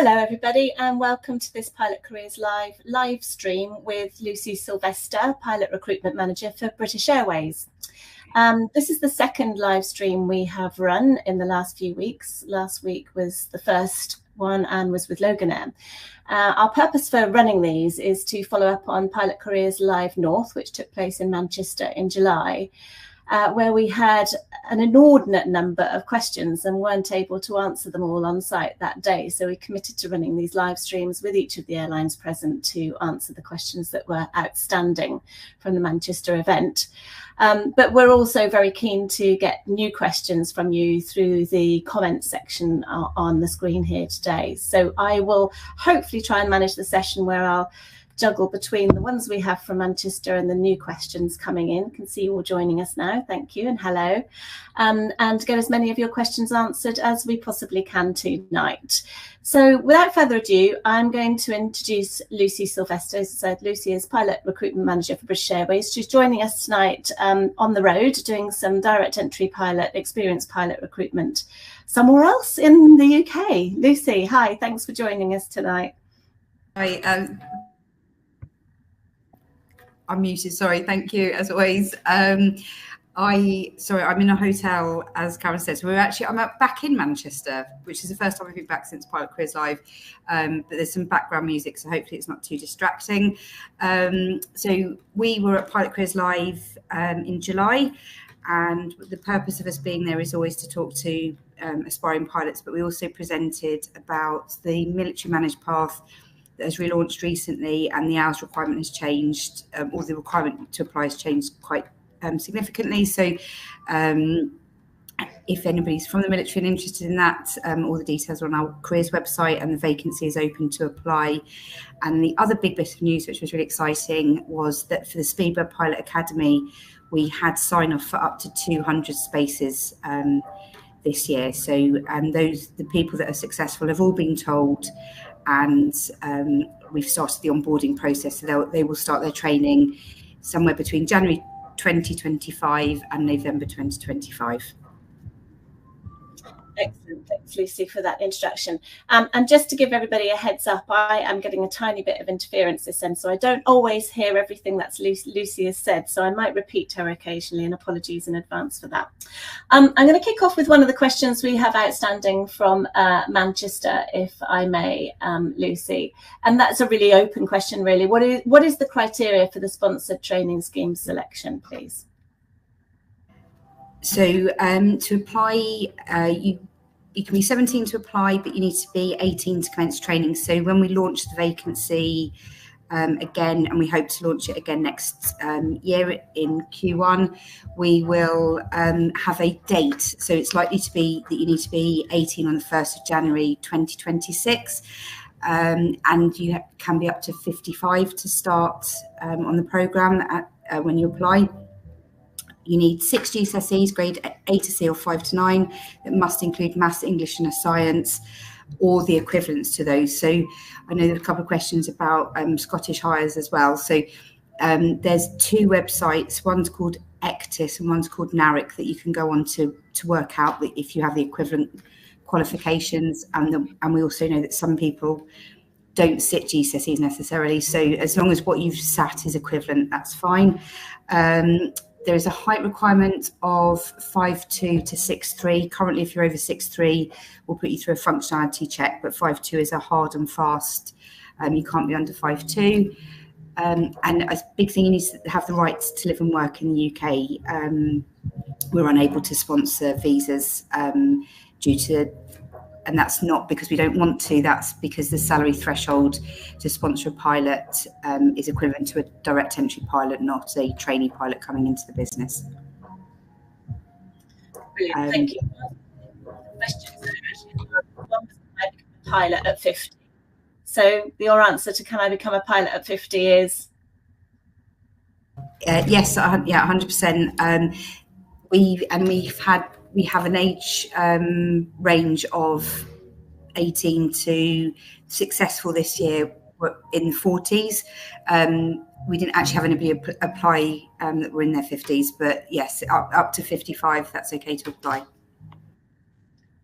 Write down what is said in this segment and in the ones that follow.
Hello everybody and welcome to this Pilot Careers live stream with Lucy Sylvester, Pilot Recruitment Manager for British Airways. This is the second live stream we have run in the last few weeks. Last week was the first one and was with Loganair. Our purpose for running these is to follow up on Pilot Careers Live North, which took place in Manchester in July, where we had an inordinate number of questions and weren't able to answer them all on site that day. So we committed to running these live streams with each of the airlines present to answer the questions that were outstanding from the Manchester event. But we're also very keen to get new questions from you through the comments section on the screen here today. So I will hopefully try and manage the session where I'll juggle between the ones we have from Manchester and the new questions coming in. Can see you all joining us now. Thank you and hello. And get as many of your questions answered as we possibly can tonight. So without further ado, I'm going to introduce Lucy Sylvester. As I said, Lucy is Pilot Recruitment Manager for British Airways. She's joining us tonight on the road, doing some direct entry pilot, experienced pilot recruitment somewhere else in the UK. Lucy, hi, thanks for joining us tonight. Hi, I'm muted, sorry, thank you, as always. I'm in a hotel, as Karen said. So I'm back in Manchester, which is the first time I've been back since Pilot Careers Live. But there's some background music, so hopefully it's not too distracting. So we were at Pilot Careers Live in July, and the purpose of us being there is always to talk to aspiring pilots, but we also presented about the military managed path that has relaunched recently, and the hours requirement has changed, or the requirement to apply has changed quite significantly. So if anybody's from the military and interested in that, all the details are on our careers website, and the vacancy is open to apply. And the other big bit of news, which was really exciting, was that for the Speedbird Pilot Academy, we had sign off for up to 200 spaces this year. So the people that are successful have all been told, and we've started the onboarding process. So they will start their training somewhere between January 2025 and November 2025. Excellent. Thanks, Lucy, for that introduction. And just to give everybody a heads up, I am getting a tiny bit of interference this end, so I don't always hear everything that Lucy has said, so I might repeat her occasionally, and apologies in advance for that. I'm going to kick off with one of the questions we have outstanding from Manchester, if I may, Lucy. And that's a really open question, really. What is the criteria for the sponsored training scheme selection, please? So to apply, you can be 17 to apply, but you need to be 18 to commence training. So when we launch the vacancy again, and we hope to launch it again next year in Q1, we will have a date. So it's likely to be that you need to be 18 on the 1st of January 2026. And you can be up to 55 to start on the programme when you apply. You need 6 GCSEs, grade A to C or 5 to 9, that must include maths, English and science, or the equivalents to those. So I know there are a couple of questions about Scottish hires as well. So there's 2 websites, one's called ECTIS and one's called NARIC, that you can go on to work out if you have the equivalent qualifications. And we also know that some people don't sit GCSEs necessarily. So as long as what you've sat is equivalent, that's fine. There is a height requirement of 5'2" to 6'3". Currently, if you're over 6'3", we'll put you through a functionality check, but 5'2" is a hard and fast. You can't be under 5'2". And a big thing, you need to have the rights to live and work in the UK. We're unable to sponsor visas due to, and that's not because we don't want to, that's because the salary threshold to sponsor a pilot is equivalent to a direct entry pilot, not a trainee pilot coming into the business. Brilliant, thank you. One was, can I become a pilot at 50? So your answer to can I become a pilot at 50 is? Yes, yeah, 100%. We have an age range of 18 to successful this year in the 40s. We didn't actually have anybody apply that were in their 50s, but yes, up to 55, that's okay to apply.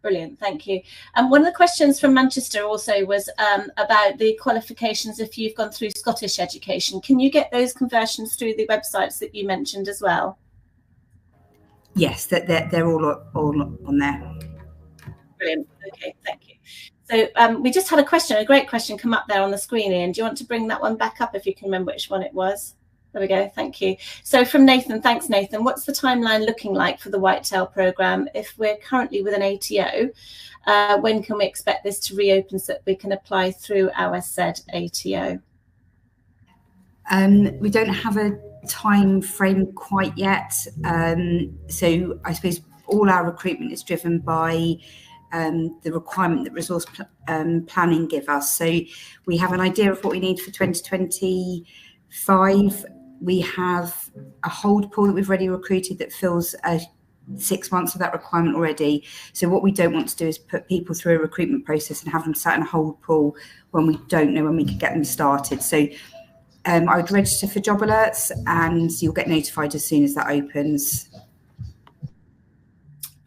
Brilliant, thank you. And one of the questions from Manchester also was about the qualifications if you've gone through Scottish education. Can you get those conversions through the websites that you mentioned as well? Yes, they're all on there. Brilliant, okay, thank you. So we just had a great question come up there on the screen, Ian. Do you want to bring that one back up if you can remember which one it was? There we go, thank you. So from Nathan, thanks Nathan, what's the timeline looking like for the Whitetail programme? If we're currently with an ATO, when can we expect this to reopen so that we can apply through our said ATO? We don't have a time frame quite yet. So I suppose all our recruitment is driven by the requirement that resource planning give us. So we have an idea of what we need for 2025. We have a hold pool that we've already recruited that fills 6 months of that requirement already. So what we don't want to do is put people through a recruitment process and have them sat in a hold pool when we don't know when we can get them started. So I would register for job alerts and you'll get notified as soon as that opens.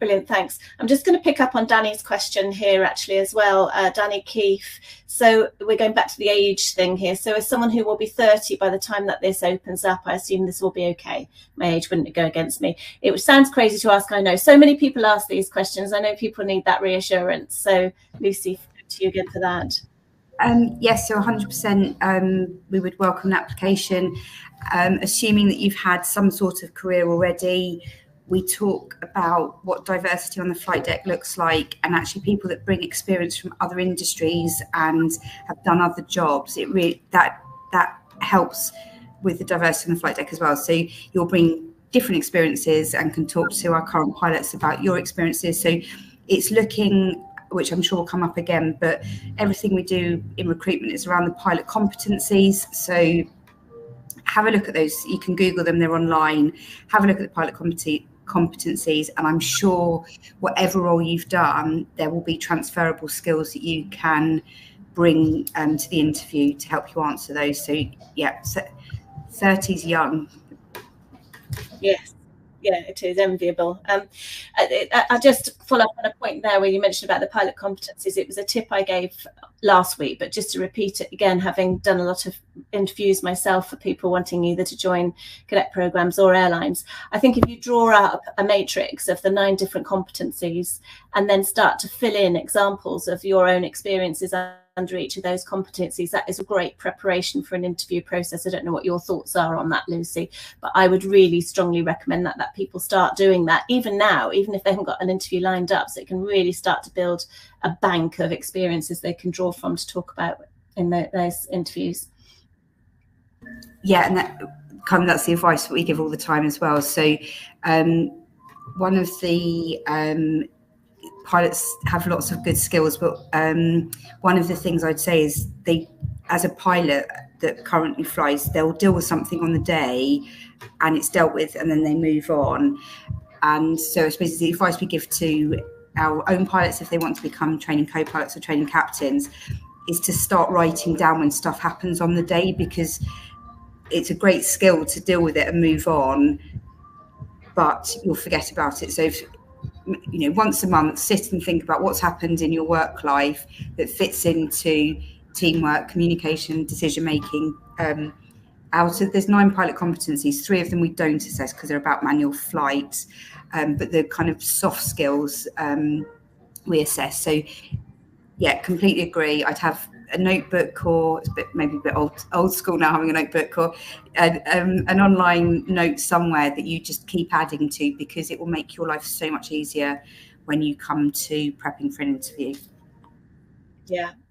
Brilliant, thanks. I'm just going to pick up on Danny's question here actually as well, Danny Keefe. So we're going back to the age thing here. So as someone who will be 30 by the time that this opens up, I assume this will be okay. My age wouldn't go against me. It sounds crazy to ask, I know. So many people ask these questions. I know people need that reassurance. So Lucy, to you again for that. Yes, so 100% we would welcome an application, assuming that you've had some sort of career already. We talk about what diversity on the flight deck looks like, and actually people that bring experience from other industries and have done other jobs. It really that helps with the diversity on the flight deck as well. So you'll bring different experiences and can talk to our current pilots about your experiences. So it's looking, which I'm sure will come up again, but everything we do in recruitment is around the pilot competencies. So have a look at those. You can Google them, they're online. Have a look at the pilot competencies, and I'm sure whatever role you've done, there will be transferable skills that you can bring to the interview to help you answer those. So yeah, 30's young. Yes. Yeah, it is enviable. I just follow up on a point there where you mentioned about the pilot competencies. It was a tip I gave last week, but just to repeat it again, having done a lot of interviews myself for people wanting either to join cadet programs or airlines, I think if you draw up a matrix of the 9 different competencies and then start to fill in examples of your own experiences under each of those competencies, that is a great preparation for an interview process. I don't know what your thoughts are on that, Lucy, but I would really strongly recommend that people start doing that even now, even if they haven't got an interview lined up, so it can really start to build a bank of experiences they can draw from to talk about in those interviews. Yeah, and that's the advice that we give all the time as well. So one of the pilots have lots of good skills, but one of the things I'd say is they, as a pilot that currently flies, they'll deal with something on the day and it's dealt with and then they move on. And so I suppose the advice we give to our own pilots, if they want to become training co-pilots or training captains, is to start writing down when stuff happens on the day, because it's a great skill to deal with it and move on, but you'll forget about it. So if, once a month, sit and think about what's happened in your work life that fits into teamwork, communication, decision making. Out of there's 9 pilot competencies, 3 of them we don't assess because they're about manual flight, but the kind of soft skills we assess. So yeah, completely agree. I'd have a notebook, or it's maybe a bit old school now, having a notebook, or an online note somewhere that you just keep adding to, because it will make your life so much easier when you come to prepping for an interview.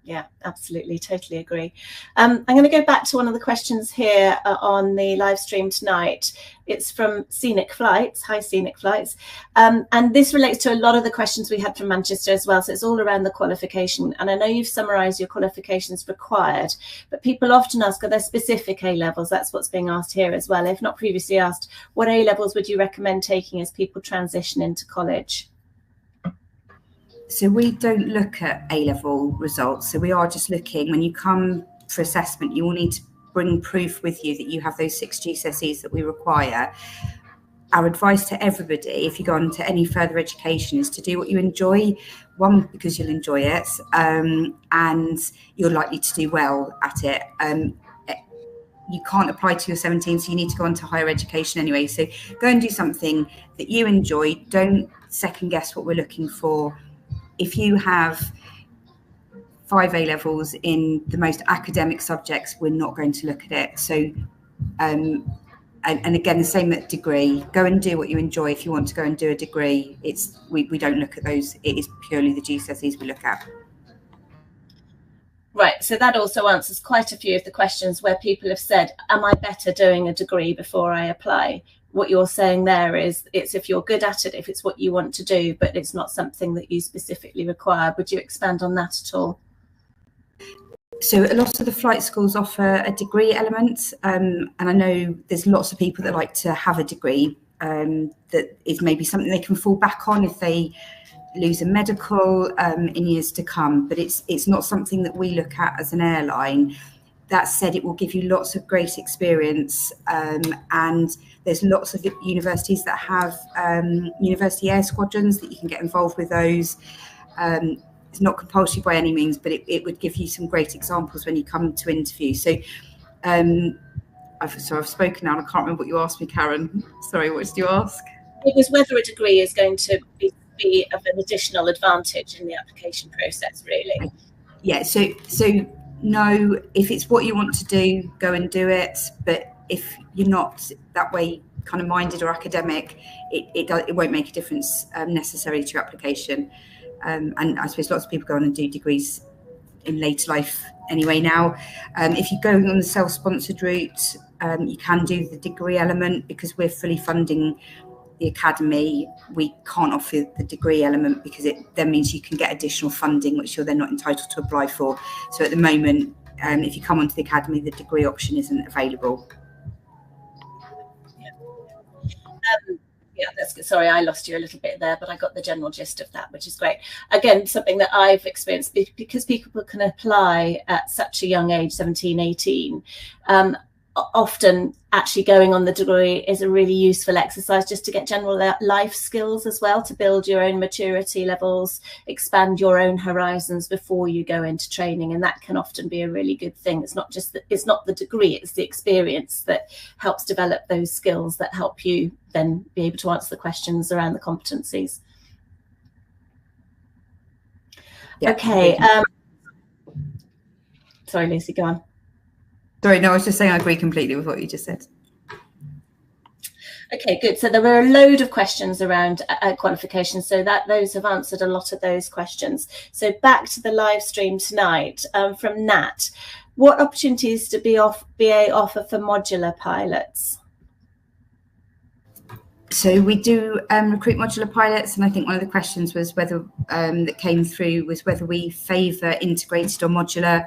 Yeah, absolutely, totally agree. I'm going to go back to one of the questions here on the live stream tonight. It's from Scenic Flights. Hi, Scenic Flights. And this relates to a lot of the questions we had from Manchester as well. So it's all around the qualification. And I know you've summarised your qualifications required, but people often ask, are there specific A-levels? That's what's being asked here as well. If not previously asked, what A-levels would you recommend taking as people transition into college? So we don't look at A-level results. So we are just looking, when you come for assessment, you will need to bring proof with you that you have those 6 GCSEs that we require. our advice to everybody, if you go on to any further education, is to do what you enjoy. One, because you'll enjoy it, and you're likely to do well at it. You can't apply till you're 17, so you need to go on to higher education anyway. So go and do something that you enjoy. Don't second guess what we're looking for. If you have 5 A levels in the most academic subjects, we're not going to look at it. So and again, the same at degree. Go and do what you enjoy. If you want to go and do a degree, we don't look at those. It is purely the GCSEs we look at. Right, so that also answers quite a few of the questions where people have said, am I better doing a degree before I apply? What you're saying there is, it's if you're good at it, if it's what you want to do, but it's not something that you specifically require. Would you expand on that at all? So a lot of the flight schools offer a degree element, and I know there's lots of people that like to have a degree that is maybe something they can fall back on if they lose a medical in years to come, but it's not something that we look at as an airline. That said, it will give you lots of great experience, and there's lots of universities that have university air squadrons that you can get involved with those. It's not compulsory by any means, but it would give you some great examples when you come to interview. So I've spoken now and I can't remember what you asked me, Karen. Sorry, what did you ask? It was whether a degree is going to be of an additional advantage in the application process, really. Yeah, so no, if it's what you want to do, go and do it. But if you're not that way kind of minded or academic, it won't make a difference necessarily to your application. And I suppose lots of people go on and do degrees in later life anyway now. If you're going on the self-sponsored route, you can do the degree element because we're fully funding the academy. We can't offer the degree element because it then means you can get additional funding, which you're then not entitled to apply for. So at the moment, if you come onto the academy, the degree option isn't available. Yeah, that's good. Sorry, I lost you a little bit there, but I got the general gist of that, which is great. Again, something that I've experienced, because people can apply at such a young age, 17, 18, often actually going on the degree is a really useful exercise just to get general life skills as well, to build your own maturity levels, expand your own horizons before you go into training. And that can often be a really good thing. It's not just that, it's not the degree, it's the experience that helps develop those skills that help you then be able to answer the questions around the competencies. Yeah. Okay. Sorry, Lucy, go on. Sorry, no, I was just saying I agree completely with what you just said. Okay, good. So there were a load of questions around qualifications, so those have answered a lot of those questions. So back to the live stream tonight from Nat. What opportunities do BA offer for modular pilots? So we do recruit modular pilots, and I think one of the questions was whether that came through was whether we favour integrated or modular.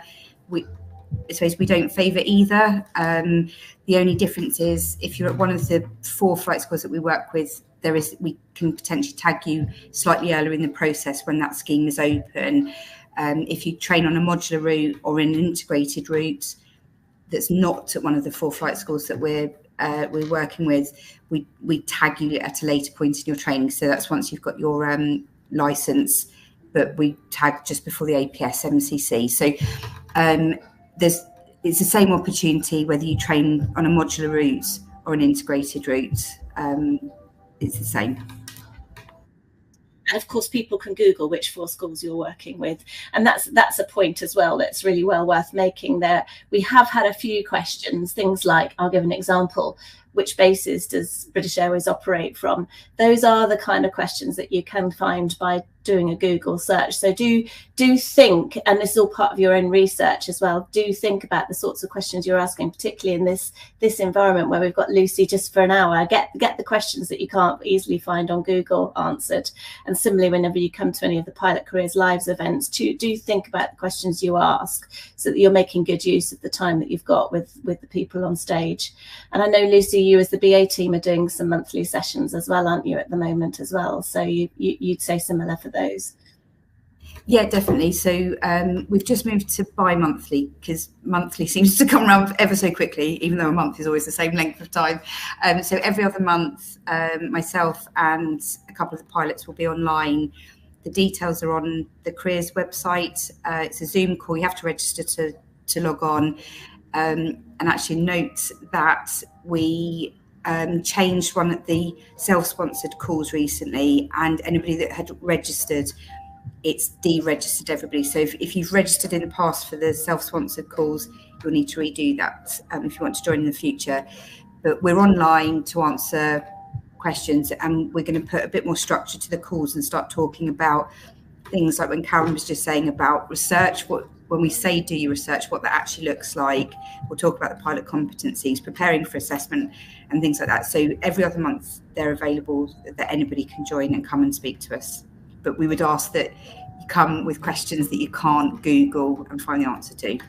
I suppose we don't favour either. The only difference is if you're at one of the 4 flight schools that we work with, we can potentially tag you slightly earlier in the process when that scheme is open. If you train on a modular route or an integrated route that's not at one of the 4 flight schools that we're working with, we tag you at a later point in your training. So that's once you've got your licence, but we tag just before the APS MCC. So it's the same opportunity whether you train on a modular route or an integrated route. It's the same. And of course, people can Google which 4 schools you're working with. And that's a point as well that's really well worth making there. We have had a few questions, things like, I'll give an example, which bases does British Airways operate from? Those are the kind of questions that you can find by doing a Google search. So do think, and this is all part of your own research as well, do think about the sorts of questions you're asking, particularly in this environment where we've got Lucy just for an hour. Get the questions that you can't easily find on Google answered. And similarly, whenever you come to any of the Pilot Careers Lives events, do think about the questions you ask so that you're making good use of the time that you've got with the people on stage. And I know, Lucy, you as the BA team are doing some monthly sessions as well, aren't you, at the moment as well? So you'd say similar for those? Yeah, definitely. So we've just moved to bi-monthly because monthly seems to come around ever so quickly, even though a month is always the same length of time. So every other month, myself and a couple of the pilots will be online. The details are on the careers website. It's a Zoom call. You have to register to log on. And actually note that we changed one of the self-sponsored calls recently, and anybody that had registered, it's deregistered everybody. So if you've registered in the past for the self-sponsored calls, you'll need to redo that if you want to join in the future. But we're online to answer questions, and we're going to put a bit more structure to the calls and start talking about things like when Karen was just saying about research, when we say do your research, what that actually looks like. We'll talk about the pilot competencies, preparing for assessment and things like that. So every other month they're available, that anybody can join and come and speak to us. But we would ask that you come with questions that you can't Google and find the answer to.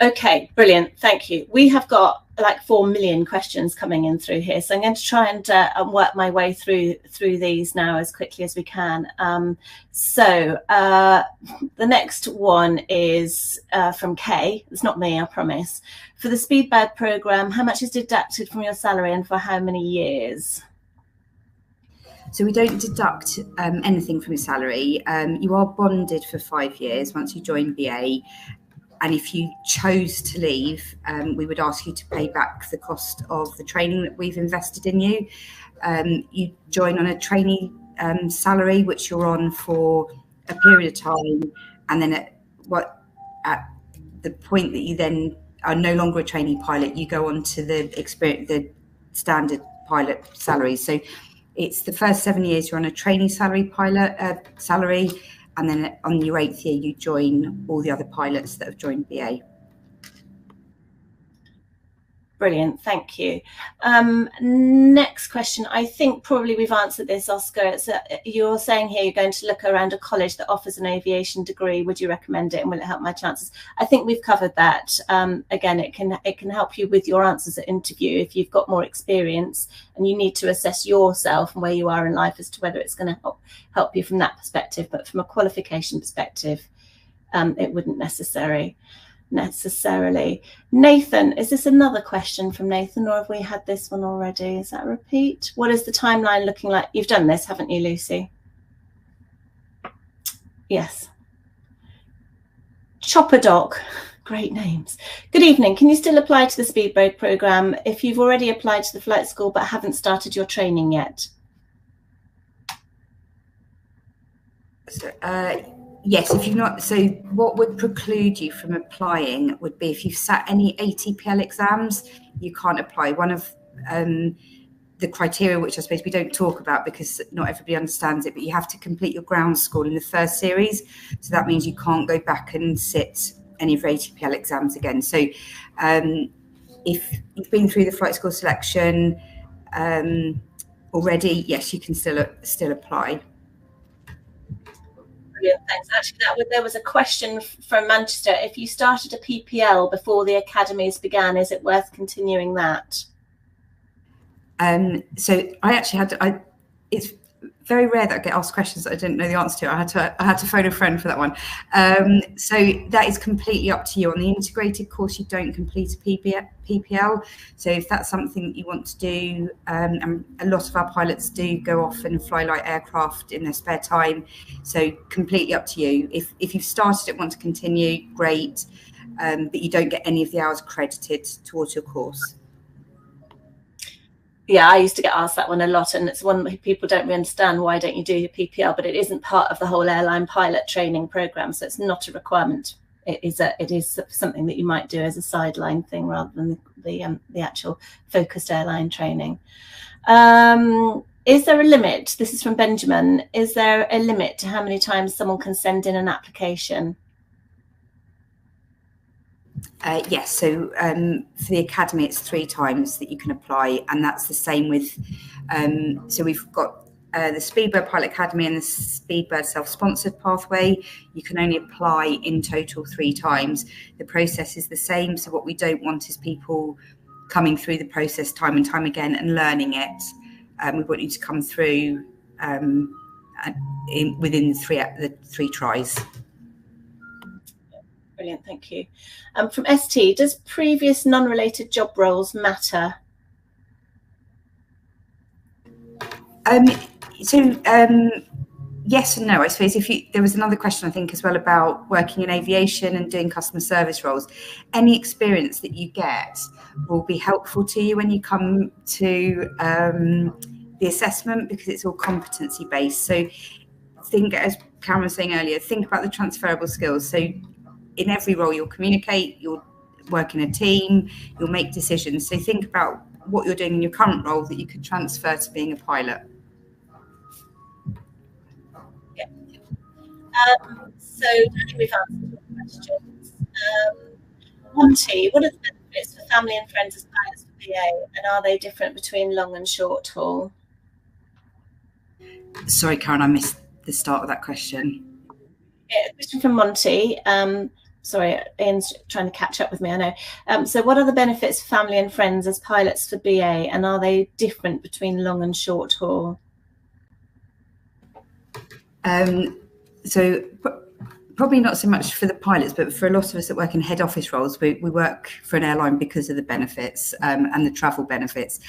Okay, brilliant. Thank you. We have got like 4 million questions coming in through here, so I'm going to try and work my way through these now as quickly as we can. So the next one is from Kay. It's not me, I promise. For the Speedbird program, how much is deducted from your salary and for how many years? So we don't deduct anything from your salary. You are bonded for 5 years once you join BA. And if you chose to leave, we would ask you to pay back the cost of the training that we've invested in you. You join on a trainee salary, which you're on for a period of time. And then at the point that you then are no longer a trainee pilot, you go on to the standard pilot salary. So it's the first 7 years you're on a trainee salary pilot salary. And then on your 8th year, you join all the other pilots that have joined BA. Brilliant, thank you. Next question. I think probably we've answered this, Oscar. You're saying here you're going to look around a college that offers an aviation degree. Would you recommend it, and will it help my chances? I think we've covered that. Again, it can help you with your answers at interview if you've got more experience and you need to assess yourself and where you are in life as to whether it's going to help you from that perspective. But from a qualification perspective, it wouldn't necessarily. Nathan, is this another question from Nathan, or have we had this one already? Is that a repeat? What is the timeline looking like? You've done this, haven't you, Lucy? Yes. Chopper Doc, great names. Good evening. Can you still apply to the Speedbird program if you've already applied to the flight school but haven't started your training yet? So, yes, if you've not. So what would preclude you from applying would be if you've sat any ATPL exams, you can't apply. One of the criteria, which I suppose we don't talk about because not everybody understands it, but you have to complete your ground school in the first series. So that means you can't go back and sit any of your ATPL exams again. So if you've been through the flight school selection already, yes, you can still apply. Thanks. Actually, there was a question from Manchester. If you started a PPL before the academies began, is it worth continuing that? So I actually had it's very rare that I get asked questions that I didn't know the answer to. I had to phone a friend for that one. So that is completely up to you. On the integrated course, you don't complete a PPL. So if that's something that you want to do, and a lot of our pilots do go off and fly light aircraft in their spare time. So completely up to you. If you've started it, want to continue, great. But you don't get any of the hours credited towards your course. Yeah, I used to get asked that one a lot, and it's one that people don't really understand. Why don't you do your PPL? But it isn't part of the whole airline pilot training program, so it's not a requirement. It is something that you might do as a sideline thing rather than the actual focused airline training. Is there a limit? This is from Benjamin. Is there a limit to how many times someone can send in an application? Yes, so for the academy, it's 3 times that you can apply, and that's the same with. So we've got the Speedbird Pilot Academy and the Speedbird self-sponsored pathway. You can only apply in total 3 times. The process is the same. So what we don't want is people coming through the process time and time again and learning it. We want you to come through within the three tries. Brilliant, thank you. From ST, does previous non-related job roles matter? Yes and no, I suppose. There was another question, I think, as well, about working in aviation and doing customer service roles. Any experience that you get will be helpful to you when you come to the assessment, because it's all competency based. So think, as Karen was saying earlier, think about the transferable skills. So in every role, you'll communicate, you'll work in a team, you'll make decisions. So think about what you're doing in your current role that you could transfer to being a pilot. So we've answered the questions. Monty, what are the benefits for family and friends as pilots for BA, and are they different between long and short haul? Sorry, Karen, I missed the start of that question. Yeah, a question from Monty. Sorry, Ian's trying to catch up with me, I know. So what are the benefits for family and friends as pilots for BA, and are they different between long and short haul? So probably not so much for the pilots, but for a lot of us that work in head office roles, we work for an airline because of the benefits and the travel benefits.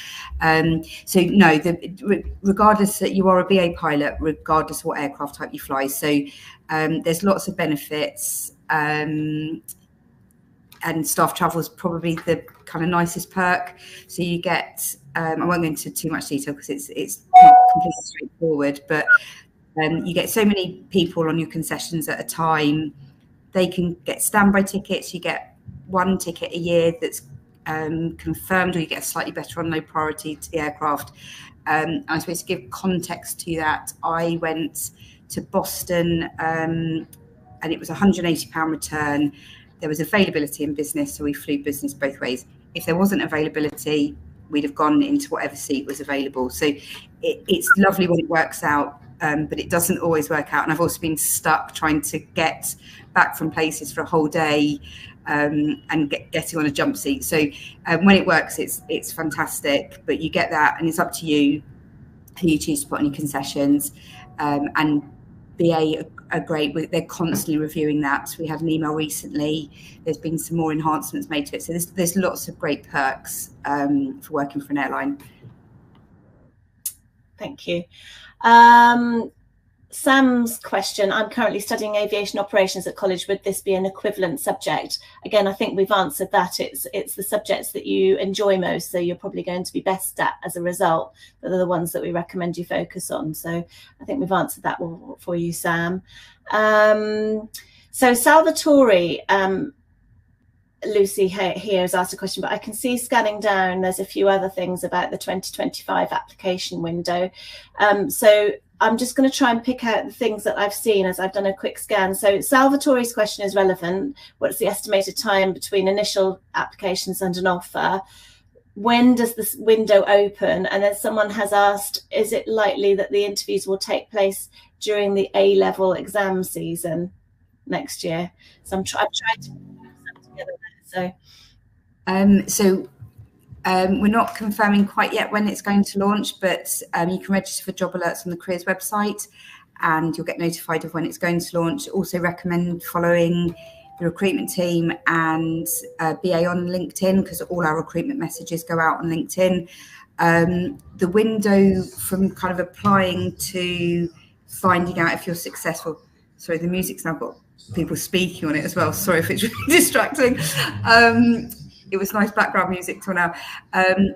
So no, regardless that you are a BA pilot, regardless of what aircraft type you fly. So there's lots of benefits, and staff travel is probably the kind of nicest perk. So you get, I won't go into too much detail because it's not completely straightforward, but you get so many people on your concessions at a time. They can get standby tickets. You get one ticket a year that's confirmed, or you get slightly better on low priority to the aircraft. I suppose to give context to that, I went to Boston and it was £180 return. There was availability in business, so we flew business both ways. If there wasn't availability, we'd have gone into whatever seat was available. So it's lovely when it works out. But it doesn't always work out. And I've also been stuck trying to get back from places for a whole day and getting on a jump seat. So when it works, it's fantastic. But you get that, and it's up to you who you choose to put on your concessions. And BA are great. They're constantly reviewing that. We had an email recently. There's been some more enhancements made to it. So there's lots of great perks for working for an airline. Thank you. Sam's question, I'm currently studying aviation operations at college. Would this be an equivalent subject? Again, I think we've answered that. It's the subjects that you enjoy most, so you're probably going to be best at as a result, that are the ones that we recommend you focus on. So I think we've answered that for you, Sam. So Salvatore, Lucy here has asked a question, but I can see scanning down, there's a few other things about the 2025 application window. So I'm just going to try and pick out the things that I've seen as I've done a quick scan. So Salvatore's question is relevant. What's the estimated time between initial applications and an offer? When does this window open? And then someone has asked, is it likely that the interviews will take place during the A-level exam season next year? So I'm trying to put that together there. So we're not confirming quite yet when it's going to launch, but you can register for job alerts on the careers website and you'll get notified of when it's going to launch. Also recommend following the recruitment team and BA on LinkedIn, because all our recruitment messages go out on LinkedIn. The window from kind of applying to finding out if you're successful. Sorry, the music's now got people speaking on it as well. Sorry if it's really distracting. It was nice background music till now.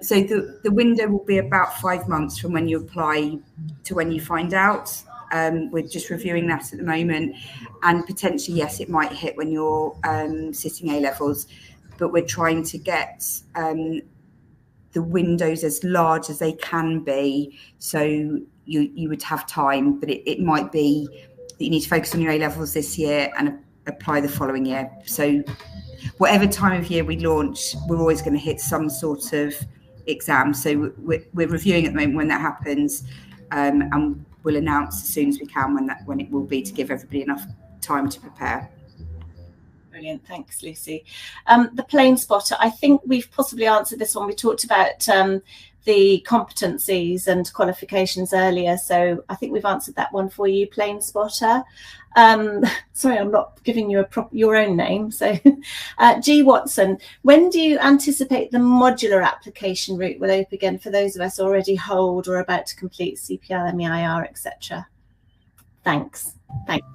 So the window will be about 5 months from when you apply to when you find out. We're just reviewing that at the moment, and potentially, yes, it might hit when you're sitting A-levels, but we're trying to get the windows as large as they can be, so you would have time, but it might be that you need to focus on your A-levels this year and apply the following year. So whatever time of year we launch, we're always going to hit some sort of exam. So we're reviewing at the moment when that happens, and we'll announce as soon as we can when it will be, to give everybody enough time to prepare. Brilliant, thanks, Lucy. The plane spotter, I think we've possibly answered this one. We talked about the competencies and qualifications earlier, so I think we've answered that one for you, Plane Spotter. Sorry, I'm not giving you your own name. So G. Watson, when do you anticipate the modular application route will open again for those of us already hold or about to complete CPL, MEIR, etc.? Thanks. Thanks.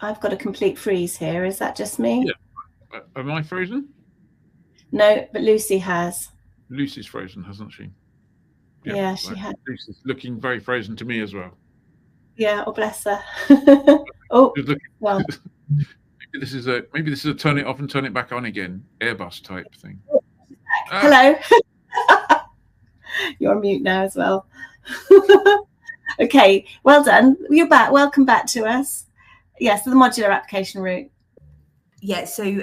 I've got a complete freeze here. Is that just me? Yeah. Am I frozen? No, but Lucy has. Lucy's frozen, hasn't she? Yeah, she has. Lucy's looking very frozen to me as well. Yeah, oh bless her. Oh, well. Maybe this is a turn it off and turn it back on again, Airbus type thing. Hello. You're on mute now as well. Okay, well done. You're back. Welcome back to us. Yes, so the modular application route. Yeah, so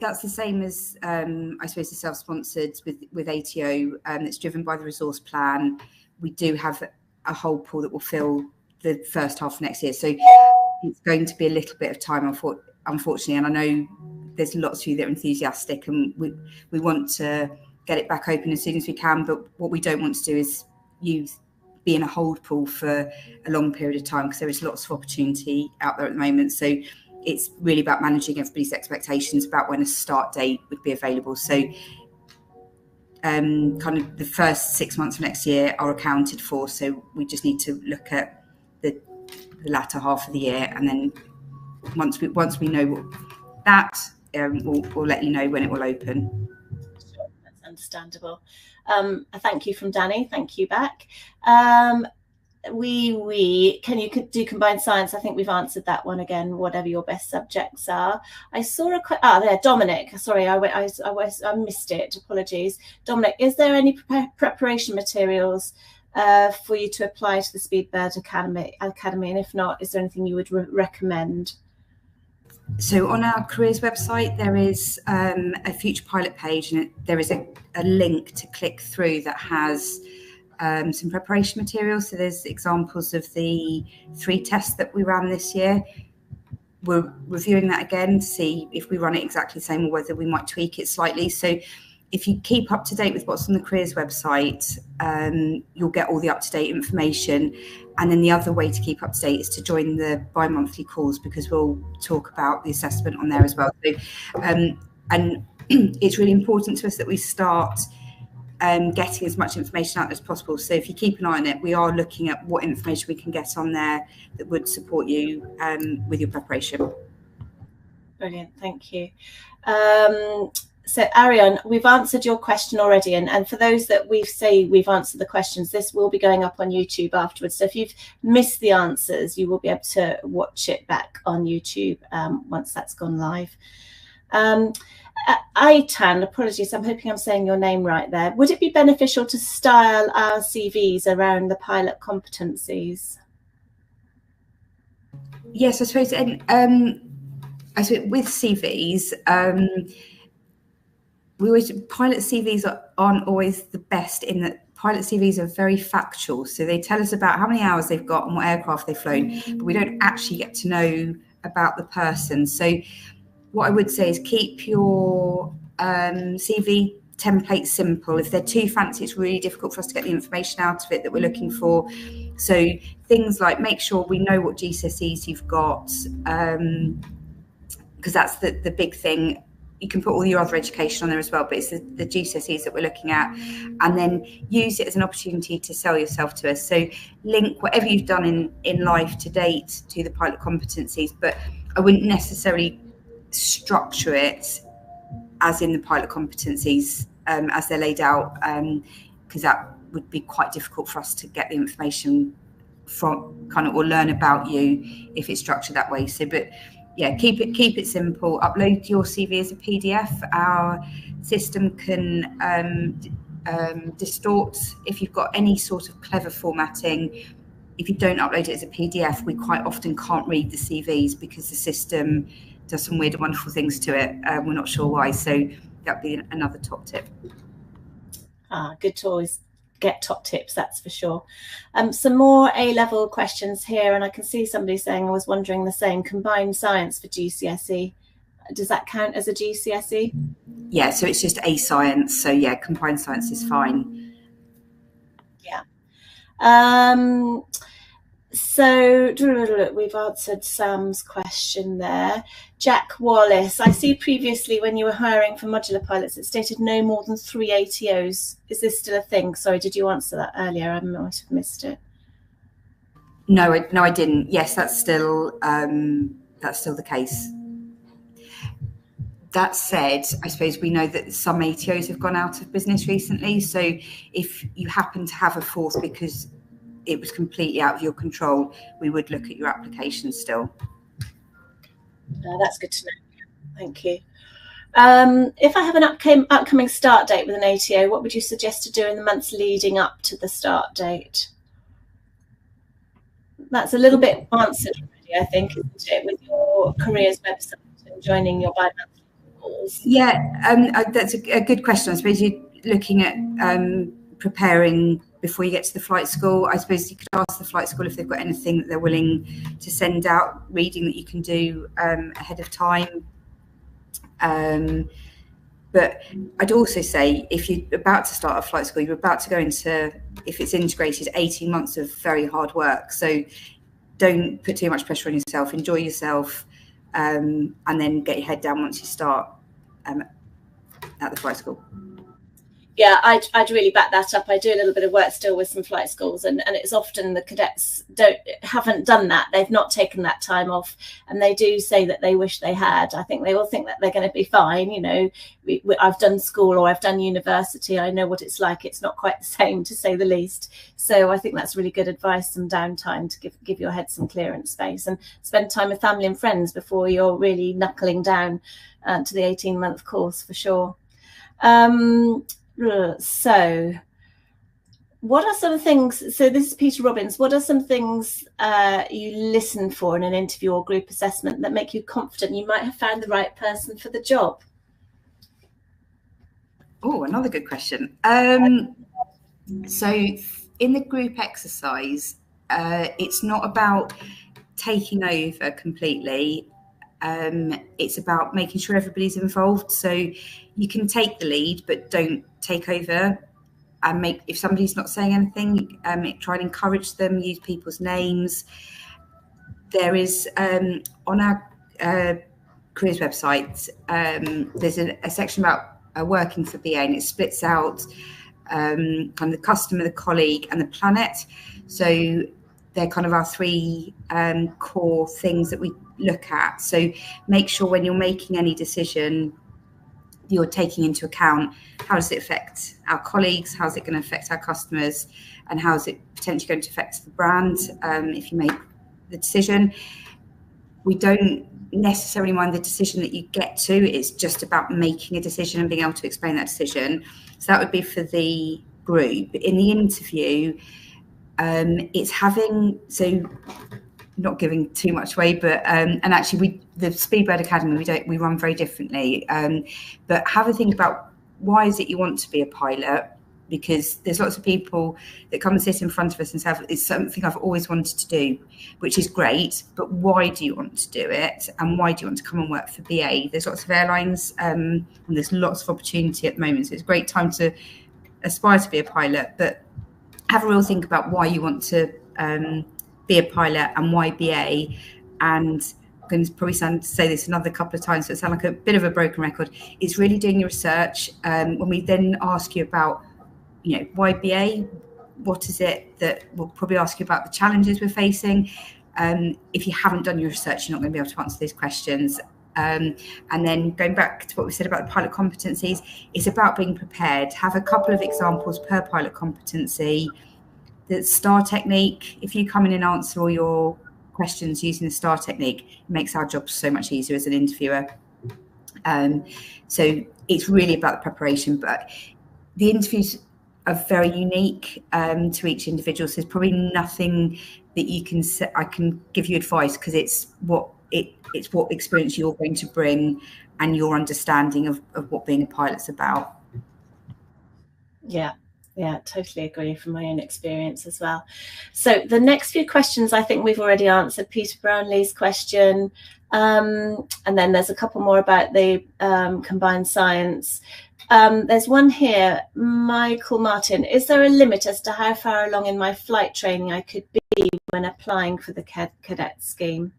that's the same as I suppose the self-sponsored with ATO. It's driven by the resource plan. We do have a whole pool that will fill the first half of next year, so it's going to be a little bit of time, unfortunately. And I know there's lots of you that are enthusiastic, and we want to get it back open as soon as we can. But what we don't want to do is be in a hold pool for a long period of time, because there is lots of opportunity out there at the moment. So it's really about managing everybody's expectations about when a start date would be available. So kind of the first 6 months of next year are accounted for. So we just need to look at the latter half of the year, and then once we know that, we'll let you know when it will open. Sure, that's understandable. A thank you from Danny. Thank you back. Can you do combined science? I think we've answered that one again. Whatever your best subjects are. I saw there, Dominic. Sorry, I missed it. Apologies, Dominic. Is there any preparation materials for you to apply to the Speedbird Academy? And if not, is there anything you would recommend? So on our careers website, there is a future pilot page, and there is a link to click through that has some preparation materials. So there's examples of the 3 tests that we ran this year. We're reviewing that again to see if we run it exactly the same or whether we might tweak it slightly. So if you keep up to date with what's on the careers website, you'll get all the up-to-date information. And then the other way to keep up to date is to join the bi-monthly calls, because we'll talk about the assessment on there as well. So, and it's really important to us that we start getting as much information out as possible. So if you keep an eye on it, we are looking at what information we can get on there that would support you with your preparation. Brilliant, thank you. So Ariane, we've answered your question already, and for those that we've answered the questions, this will be going up on YouTube afterwards. So if you've missed the answers, you will be able to watch it back on YouTube once that's gone live. Aitan, apologies, I'm hoping I'm saying your name right there. Would it be beneficial to style our CVs around the pilot competencies? Yes, I suppose. And I suppose with CVs, pilot CVs aren't always the best, in that pilot CVs are very factual. So they tell us about how many hours they've got and what aircraft they've flown, but we don't actually get to know about the person. So what I would say is keep your CV template simple. If they're too fancy, it's really difficult for us to get the information out of it that we're looking for. So things like, make sure we know what GCSEs you've got, because that's the big thing. You can put all your other education on there as well, but it's the GCSEs that we're looking at, and then use it as an opportunity to sell yourself to us. So link whatever you've done in life to date to the pilot competencies, but I wouldn't necessarily structure it as in the pilot competencies as they're laid out, because that would be quite difficult for us to get the information from or learn about you if it's structured that way. So, but yeah, keep it simple. Upload your CV as a PDF. Our system can distort if you've got any sort of clever formatting. If you don't upload it as a PDF, we quite often can't read the CVs because the system does some weird and wonderful things to it. We're not sure why. So that'd be another top tip. Good choice. get top tips, that's for sure. Some more A-level questions here, and I can see somebody saying, I was wondering the same, combined science for GCSE. Does that count as a GCSE? Yeah, so it's just A science. So yeah, combined science is fine. Yeah. So we've answered Sam's question there. Jack Wallace, I see previously when you were hiring for modular pilots, it stated no more than 3 ATOs. Is this still a thing? Sorry, did you answer that earlier? I might have missed it. No, I didn't. Yes, that's still the case. That said, I suppose we know that some ATOs have gone out of business recently. So if you happen to have a fourth because it was completely out of your control, we would look at your application still. That's good to know. Thank you. If I have an upcoming start date with an ATO, what would you suggest to do in the months leading up to the start date? That's a little bit answered already, I think, isn't it, with your careers website and joining your bi-monthly calls? Yeah, that's a good question. I suppose you're looking at preparing before you get to the flight school. I suppose you could ask the flight school if they've got anything that they're willing to send out, reading that you can do ahead of time. But I'd also say if you're about to start a flight school, you're about to go into, if it's integrated, 18 months of very hard work. So don't put too much pressure on yourself. Enjoy yourself, and then get your head down once you start at the flight school. Yeah, I'd really back that up. I do a little bit of work still with some flight schools, and it's often the cadets haven't done that. They've not taken that time off, and they do say that they wish they had. I think they all think that they're going to be fine. You know, I've done school or I've done university. I know what it's like. It's not quite the same, to say the least. So I think that's really good advice, some downtime to give your head some clearance space, and spend time with family and friends before you're really knuckling down to the 18-month course, for sure. So what are some things, so this is Peter Robbins, what are some things you listen for in an interview or group assessment that make you confident you might have found the right person for the job? Oh, another good question. So in the group exercise, it's not about taking over completely. It's about making sure everybody's involved. So you can take the lead, but don't take over. And if somebody's not saying anything, try and encourage them, use people's names. There is, on our careers website, there's a section about working for BA, and it splits out kind of the customer, the colleague, and the planet. So they're kind of our 3 core things that we look at. So make sure when you're making any decision, you're taking into account, how does it affect our colleagues, how's it going to affect our customers, and how is it potentially going to affect the brand if you make the decision. We don't necessarily mind the decision that you get to, it's just about making a decision and being able to explain that decision. So that would be for the group. In the interview, it's having, so not giving too much away, but and actually the Speedbird Academy, we run very differently, but have a think about why is it you want to be a pilot, because there's lots of people that come and sit in front of us and say it's something I've always wanted to do, which is great, but why do you want to do it, and why do you want to come and work for BA? There's lots of airlines and there's lots of opportunity at the moment, so it's a great time to aspire to be a pilot, but have a real think about why you want to be a pilot and why BA. And I'm going to probably say this another couple of times, so it sounds like a bit of a broken record. It's really doing your research. When we then ask you about, you know, why BA, what is it that we'll probably ask you about the challenges we're facing. If you haven't done your research, you're not going to be able to answer these questions. And then going back to what we said about the pilot competencies, it's about being prepared. Have a couple of examples per pilot competency. The STAR technique, if you come in and answer all your questions using the STAR technique, it makes our job so much easier as an interviewer. So it's really about the preparation, but the interviews are very unique to each individual. So there's probably nothing that you can say, I can give you advice, because it's what experience you're going to bring and your understanding of what being a pilot's about. Yeah. Yeah, totally agree from my own experience as well. So the next few questions, I think we've already answered Peter Brownlee's question. And then there's a couple more about the combined science. There's one here, Michael Martin. Is there a limit as to how far along in my flight training I could be when applying for the cadet scheme?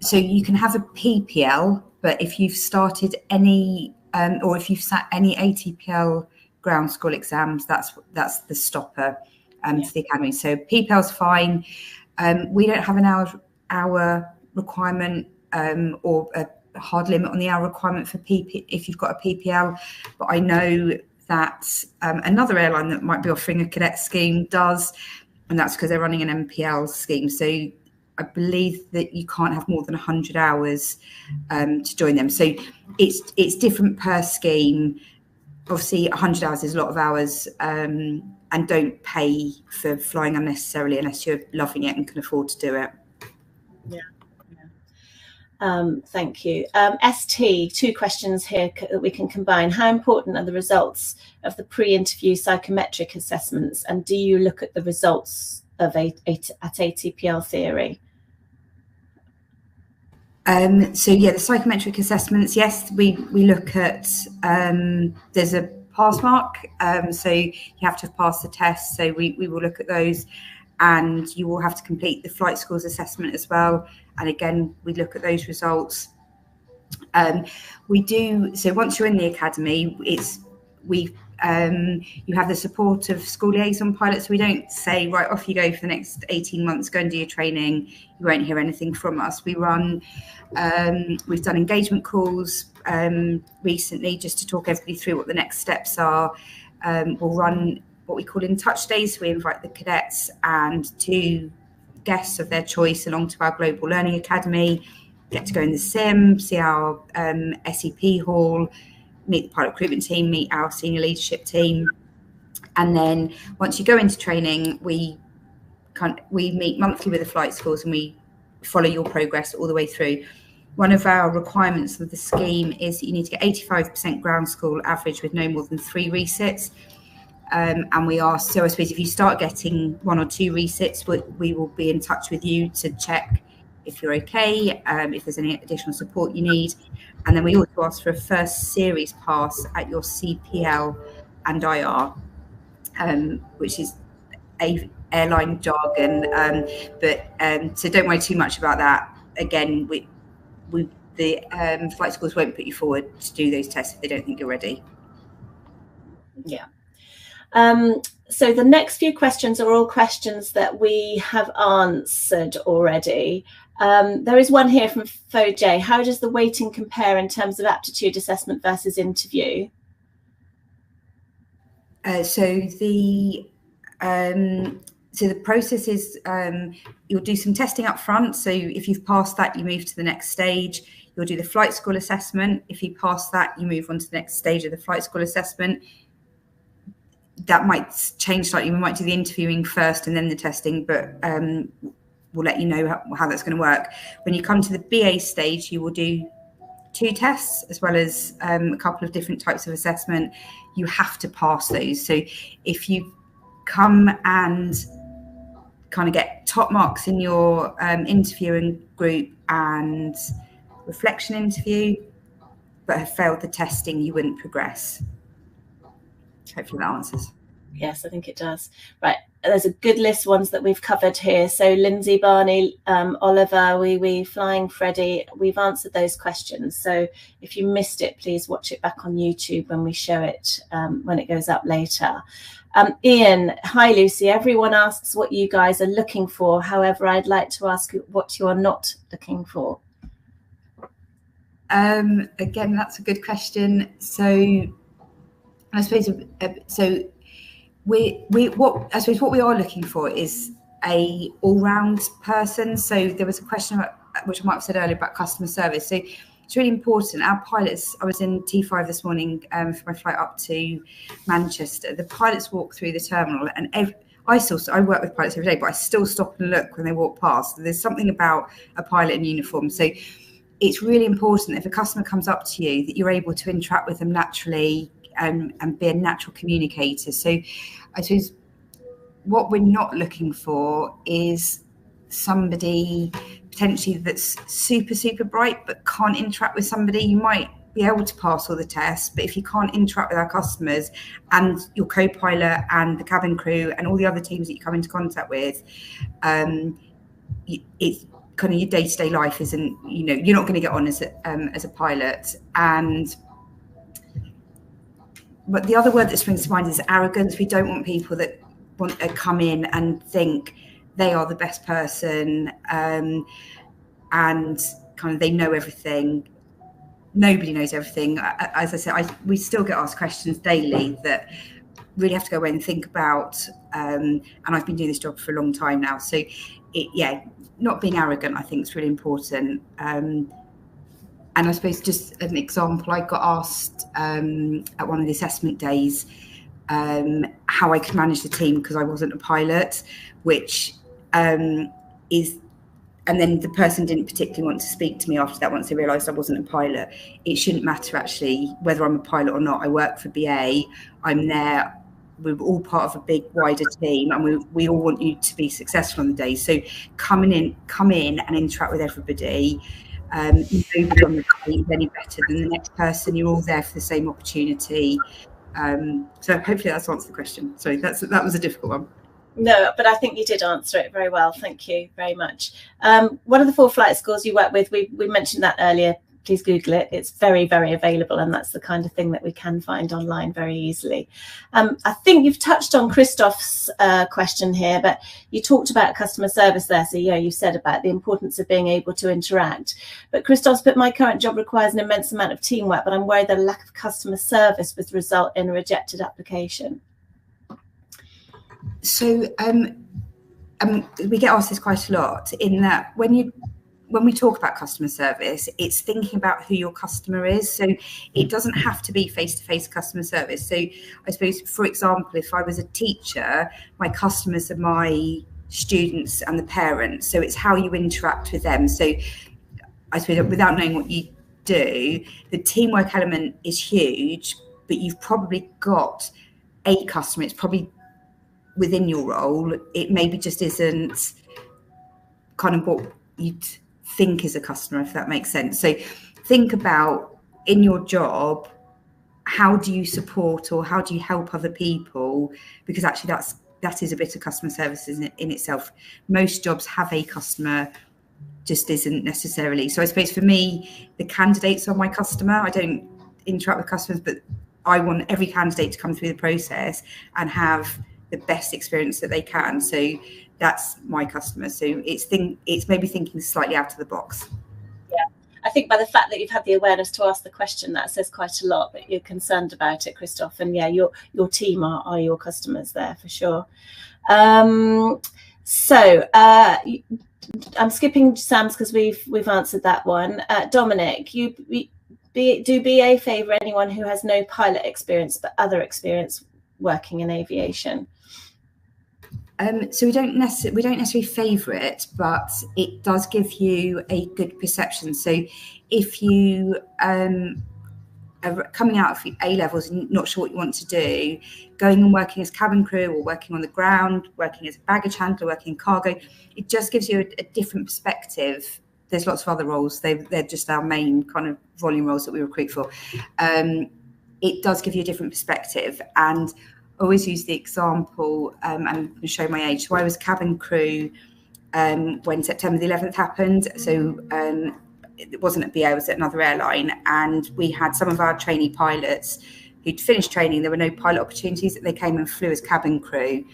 So you can have a PPL, but if you've started any, or if you've sat any ATPL ground school exams, that's the stopper for the academy. So PPL's fine. We don't have an hour requirement or a hard limit on the hour requirement for if you've got a PPL, but I know that another airline that might be offering a cadet scheme does, and that's because they're running an MPL scheme. So I believe that you can't have more than 100 hours to join them. So it's different per scheme. Obviously, 100 hours is a lot of hours, and don't pay for flying unnecessarily unless you're loving it and can afford to do it. Yeah. Thank you. ST, two questions here that we can combine. How important are the results of the pre-interview psychometric assessments, and do you look at the results of at ATPL theory? So yeah, the psychometric assessments, yes, we look at, there's a pass mark, so you have to pass the test, so we will look at those, and you will have to complete the flight schools assessment as well, and again we look at those results. We do, so once you're in the academy, you have the support of school liaison pilots. So we don't say, right, off you go for the next 18 months, go and do your training. You won't hear anything from us. We run, we've done engagement calls recently just to talk everybody through what the next steps are. We'll run what we call in touch days. So we invite the cadets and 2 guests of their choice along to our Global Learning Academy, get to go in the sim, see our SEP hall, meet the pilot recruitment team, meet our senior leadership team. And then once you go into training, we meet monthly with the flight schools and we follow your progress all the way through. One of our requirements of the scheme is that you need to get 85% ground school average with no more than 3 resits. And we ask, so I suppose if you start getting 1 or 2 resits, we will be in touch with you to check if you're okay, if there's any additional support you need. And then we also ask for a first series pass at your CPL and IR, which is airline jargon. So don't worry too much about that. Again, the flight schools won't put you forward to do those tests if they don't think you're ready. Yeah. So the next few questions are all questions that we have answered already. There is one here from Fo J. How does the weighting compare in terms of aptitude assessment versus interview? So the process is you'll do some testing up front. So if you've passed that, you move to the next stage. You'll do the flight school assessment. If you pass that, you move on to the next stage of the flight school assessment. That might change slightly. We might do the interviewing first and then the testing, but we'll let you know how that's going to work. When you come to the BA stage, you will do 2 tests as well as a couple of different types of assessment. You have to pass those. So if you come and kind of get top marks in your interviewing group and reflection interview, but have failed the testing, you wouldn't progress. Hopefully that answers. Yes, I think it does. Right, there's a good list of ones that we've covered here. So Lindsay, Barney, Oliver, Wee, Flying Freddy, we've answered those questions. So if you missed it, please watch it back on YouTube when we show it, when it goes up later. Ian, hi Lucy, everyone asks what you guys are looking for. However, I'd like to ask what you are not looking for. Again, that's a good question. So I suppose what we are looking for is a all-round person. So there was a question about, which I might have said earlier, about customer service. So it's really important. Our pilots, I was in T5 this morning for my flight up to Manchester. The pilots walk through the terminal, and I work with pilots every day, but I still stop and look when they walk past. There's something about a pilot in uniform. So it's really important that if a customer comes up to you, that you're able to interact with them naturally, and be a natural communicator. So I suppose what we're not looking for is somebody potentially that's super bright but can't interact with somebody. You might be able to pass all the tests, but if you can't interact with our customers and your co-pilot and the cabin crew and all the other teams that you come into contact with, it's kind of your day-to-day life isn't, you're not going to get on as a pilot. But the other word that springs to mind is arrogance. We don't want people that want to come in and think they are the best person, and kind of they know everything. Nobody knows everything. As I said, we still get asked questions daily that really have to go away and think about. And I've been doing this job for a long time now. So, not being arrogant, I think, is really important. And I suppose just an example, I got asked at one of the assessment days how I could manage the team because I wasn't a pilot, which is, and then the person didn't particularly want to speak to me after that once they realised I wasn't a pilot. It shouldn't matter actually whether I'm a pilot or not. I work for BA, I'm there, we're all part of a big wider team, and we all want you to be successful on the day. So come in and interact with everybody. Nobody on the day is any better than the next person. You're all there for the same opportunity. So hopefully that's answered the question. Sorry, that was a difficult one. No, but I think you did answer it very well. Thank you very much. One of the 4 flight schools you work with, we mentioned that earlier. Please Google it. It's very, very available, and that's the kind of thing that we can find online very easily. I think you've touched on Christoph's question here, but you talked about customer service there. So, you said about the importance of being able to interact. But Christoph's put, my current job requires an immense amount of teamwork, but I'm worried that a lack of customer service would result in a rejected application. So we get asked this quite a lot, in that when we talk about customer service, it's thinking about who your customer is. So it doesn't have to be face-to-face customer service. So I suppose, for example, if I was a teacher, my customers are my students and the parents. So it's how you interact with them. So I suppose without knowing what you do, the teamwork element is huge, but you've probably got a customer. It's probably within your role. It maybe just isn't kind of what you'd think is a customer, if that makes sense. So think about, in your job, how do you support or how do you help other people? Because actually that is a bit of customer service in itself. Most jobs have a customer, just isn't necessarily. So I suppose for me, the candidates are my customer. I don't interact with customers, but I want every candidate to come through the process and have the best experience that they can. So that's my customer. So it's maybe thinking slightly out of the box. Yeah, I think by the fact that you've had the awareness to ask the question, that says quite a lot, but you're concerned about it, Christoph. And yeah, your team are your customers there for sure. So I'm skipping Sam's because we've answered that one. Dominic, do BA favour anyone who has no pilot experience but other experience working in aviation? So we don't necessarily favour it, but it does give you a good perception. So if you are coming out of A levels and not sure what you want to do, going and working as cabin crew or working on the ground, working as a baggage handler, working in cargo, it just gives you a different perspective. There's lots of other roles. They're just our main kind of volume roles that we recruit for. It does give you a different perspective. And I always use the example, and show my age. So I was cabin crew when September the 11th happened. So it wasn't at BA, it was at another airline. And we had some of our trainee pilots who'd finished training. There were no pilot opportunities. They came and flew as cabin crew.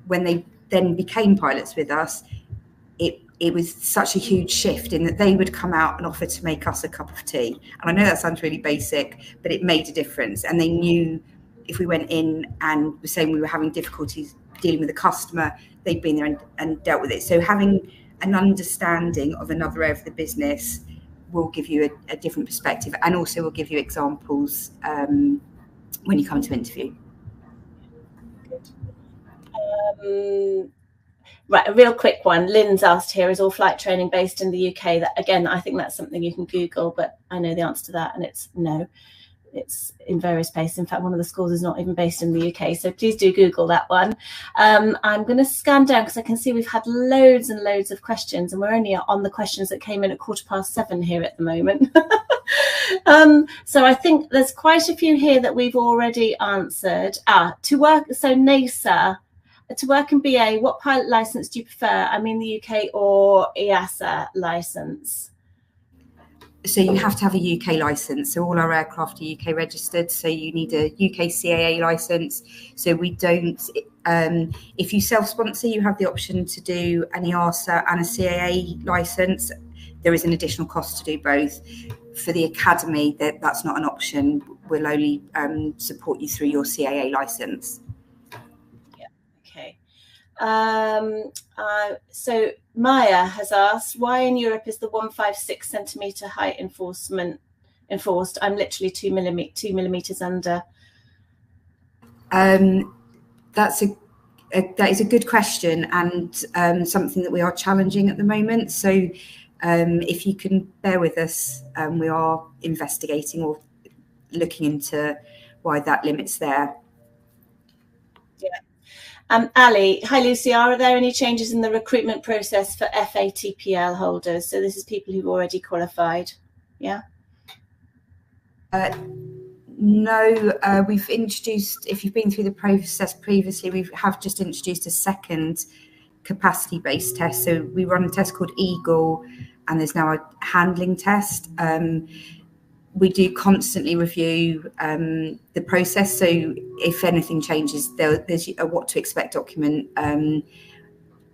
When they then became pilots with us, it was such a huge shift in that they would come out and offer to make us a cup of tea. And I know that sounds really basic, but it made a difference. And they knew if we went in and were saying we were having difficulties dealing with a customer, they'd been there and dealt with it. So having an understanding of another area of the business will give you a different perspective, and also will give you examples when you come to interview. Right, a real quick one. Lynn's asked here, is all flight training based in the UK? That, again, I think that's something you can Google, but I know the answer to that, and it's no. it's in various places. In fact, one of the schools is not even based in the UK, so please do Google that one. I'm going to scan down because I can see we've had loads and loads of questions, and we're only on the questions that came in at 7:15 here at the moment. So I think there's quite a few here that we've already answered. To work, so NASA, to work in BA, what pilot license do you prefer? I mean, the UK or EASA license? So you have to have a UK license. So all our aircraft are UK registered. So you need a UK CAA license. So we don't, if you self-sponsor, you have the option to do an EASA and a CAA license. There is an additional cost to do both. For the academy, that's not an option. We'll only support you through your CAA license. Yeah, okay. So Maya has asked, why in Europe is the 156 centimetre height enforced? I'm literally 2 millimeters under. That is a good question, and something that we are challenging at the moment. So if you can bear with us, we are investigating or looking into why that limit's there. Yeah. Ali, hi Lucy, are there any changes in the recruitment process for FATPL holders? So this is people who've already qualified. Yeah. No, we've introduced, if you've been through the process previously, we have just introduced a second capacity-based test. So we run a test called Eagle, and there's now a handling test. We do constantly review the process. So if anything changes, there's a what to expect document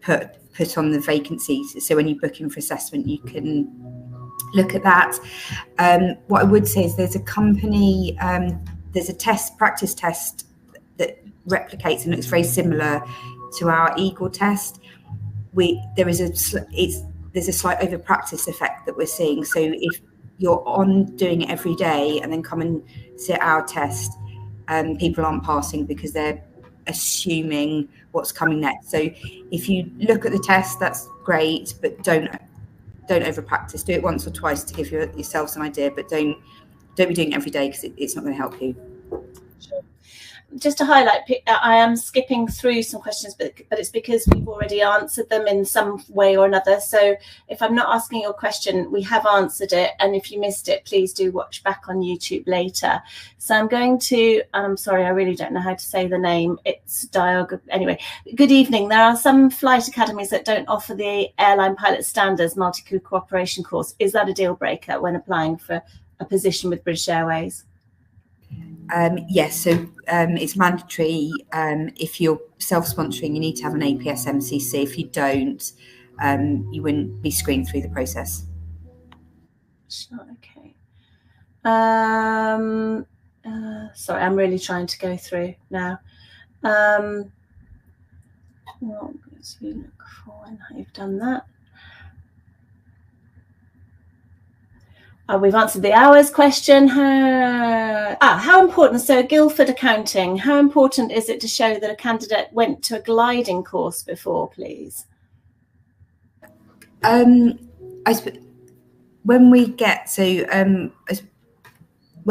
put on the vacancies. So when you book in for assessment, you can look at that. What I would say is there's a company, there's a practice test that replicates and looks very similar to our Eagle test. There's a slight over practice effect that we're seeing. So if you're on doing it every day and then come and sit our test, people aren't passing because they're assuming what's coming next. So if you look at the test, that's great, but don't over practice. Do it once or twice to give yourselves an idea, but don't be doing it every day because it's not going to help you. Sure. Just to highlight, I am skipping through some questions, but it's because we've already answered them in some way or another. So if I'm not asking your question, we have answered it. And if you missed it, please do watch back on YouTube later. So I'm going to, I'm sorry, I really don't know how to say the name. It's anyway, good evening. There are some flight academies that don't offer the airline pilot standards multi-crew cooperation course. Is that a deal breaker when applying for a position with British Airways? Yes, so it's mandatory. If you're self-sponsoring, you need to have an APS MCC. If you don't, you wouldn't be screened through the process. Sure, okay. Sorry, I'm really trying to go through now. What would you look for when you've done that? We've answered the hours question. How important, so Guildford accounting, how important is it to show that a candidate went to a gliding course before, please? When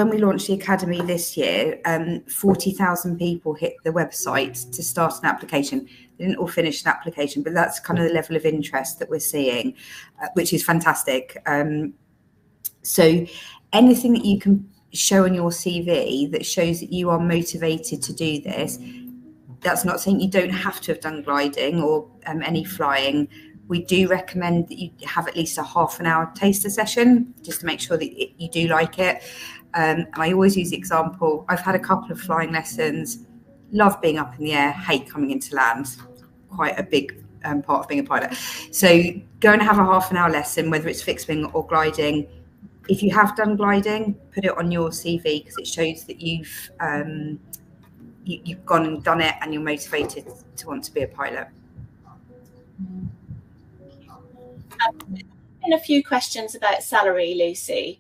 we launched the academy this year, 40,000 people hit the website to start an application. They didn't all finish an application, but that's kind of the level of interest that we're seeing, which is fantastic. So anything that you can show on your CV that shows that you are motivated to do this, that's not saying you don't have to have done gliding or any flying. We do recommend that you have at least a half an hour taster session just to make sure that you do like it. And I always use the example, I've had a couple of flying lessons, love being up in the air, hate coming into land, quite a big part of being a pilot. So go and have a half an hour lesson, whether it's fixed wing or gliding. If you have done gliding, put it on your CV because it shows that you've gone and done it and you're motivated to want to be a pilot. A few questions about salary, Lucy.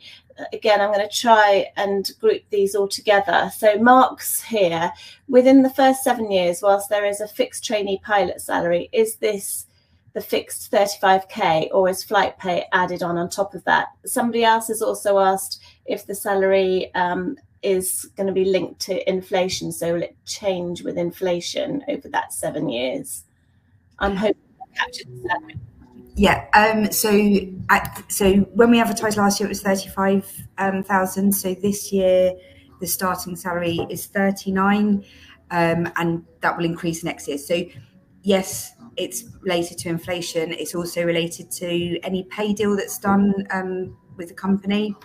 Again, I'm going to try and group these all together. So Mark's here. Within the first 7 years, whilst there is a fixed trainee pilot salary, is this the fixed 35k or is flight pay added on top of that? Somebody else has also asked if the salary is going to be linked to inflation. So will it change with inflation over that 7 years? I'm hoping that captures that. Yeah. So when we advertised last year, it was 35,000. So this year, the starting salary is 39, and that will increase next year. So yes, it's related to inflation. It's also related to any pay deal that's done with the company.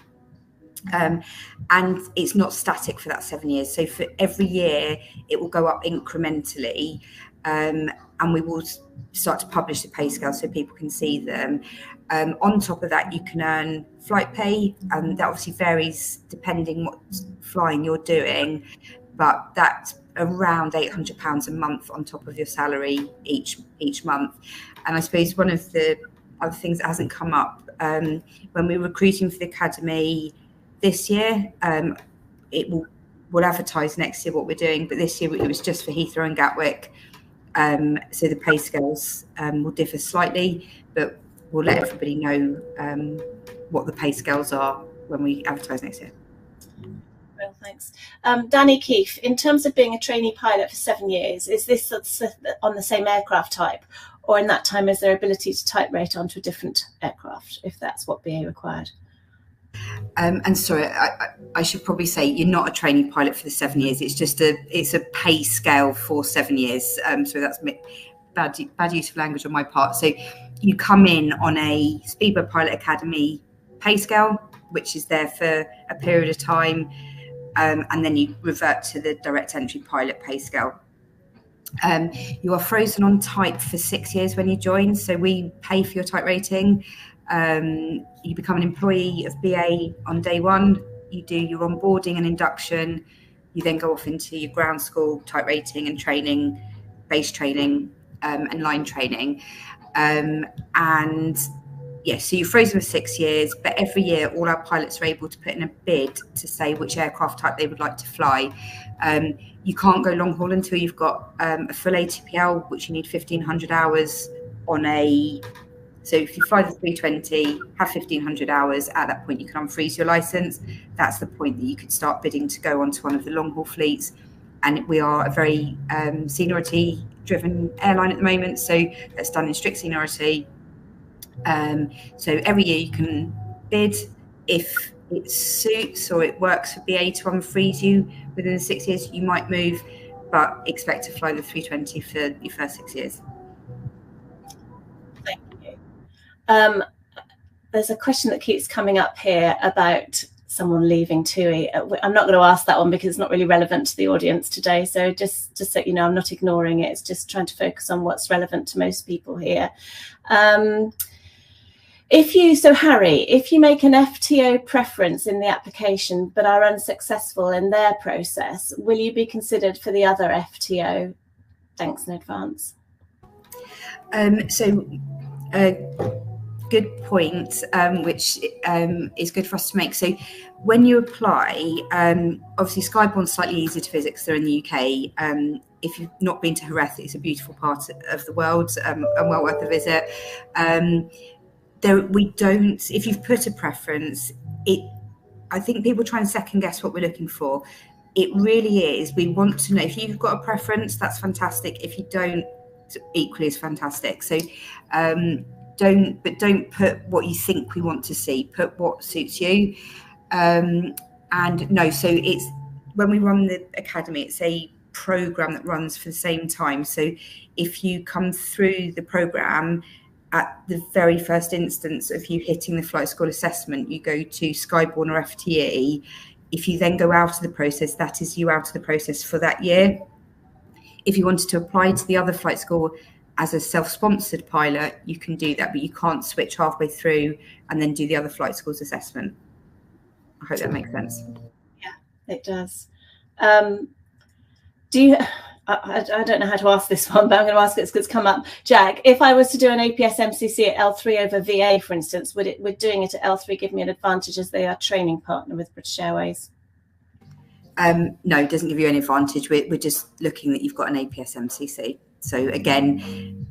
And it's not static for that 7 years. So for every year, it will go up incrementally, and we will start to publish the pay scale so people can see them. On top of that, you can earn flight pay, and that obviously varies depending what flying you're doing, but that's around £800 a month on top of your salary each month. And I suppose one of the other things that hasn't come up, when we're recruiting for the academy this year, we'll advertise next year what we're doing, but this year it was just for Heathrow and Gatwick. So the pay scales will differ slightly, but we'll let everybody know what the pay scales are when we advertise next year. Well, thanks. Danny Keefe, in terms of being a trainee pilot for 7 years, is this on the same aircraft type, or in that time is there ability to type rate onto a different aircraft if that's what BA required? And sorry, I should probably say you're not a trainee pilot for the 7 years. It's a pay scale for 7 years. So that's bad use of language on my part. So you come in on a Speedboat Pilot Academy pay scale, which is there for a period of time, and then you revert to the direct entry pilot pay scale. You are frozen on type for 6 years when you join. So we pay for your type rating. You become an employee of BA on day one. You do your onboarding and induction. You then go off into your ground school type rating and training, base training, and line training. And yes, so you're frozen for 6 years, but every year all our pilots are able to put in a bid to say which aircraft type they would like to fly. You can't go long haul until you've got a full ATPL, which you need 1,500 hours on a. So if you fly the 320, have 1,500 hours, at that point you can unfreeze your license. That's the point that you could start bidding to go onto one of the long haul fleets. And we are a very seniority driven airline at the moment, so that's done in strict seniority. So every year you can bid. If it suits or it works for BA to unfreeze you within the 6 years, you might move, but expect to fly the 320 for your first 6 years. Thank you. There's a question that keeps coming up here about someone leaving TUI. I'm not going to ask that one because it's not really relevant to the audience today. So just so you know, I'm not ignoring it. It's just trying to focus on what's relevant to most people here. Harry, if you make an FTO preference in the application but are unsuccessful in their process, will you be considered for the other FTO? Thanks in advance. Good point, which is good for us to make. So when you apply, obviously Skyborne's slightly easier to visit because they're in the UK. If you've not been to Jerez, it's a beautiful part of the world and well worth a visit. If you've put a preference, I think people try and second guess what we're looking for. It really is, we want to know if you've got a preference, that's fantastic. If you don't, equally is fantastic. So don't put what you think we want to see, put what suits you. And no, so it's when we run the academy, it's a program that runs for the same time. So if you come through the program, at the very first instance of you hitting the flight school assessment, you go to Skyborne or FTE. If you then go out of the process, that is you out of the process for that year. If you wanted to apply to the other flight school as a self-sponsored pilot, you can do that, but you can't switch halfway through and then do the other flight school's assessment. I hope that makes sense. Yeah, it does. I don't know how to ask this one, but I'm going to ask it because it's come up. Jack, if I was to do an APS MCC at L3 over VA, for instance, would doing it at L3 give me an advantage as they are training partner with British Airways? No, it doesn't give you any advantage. We're just looking that you've got an APS MCC. So again,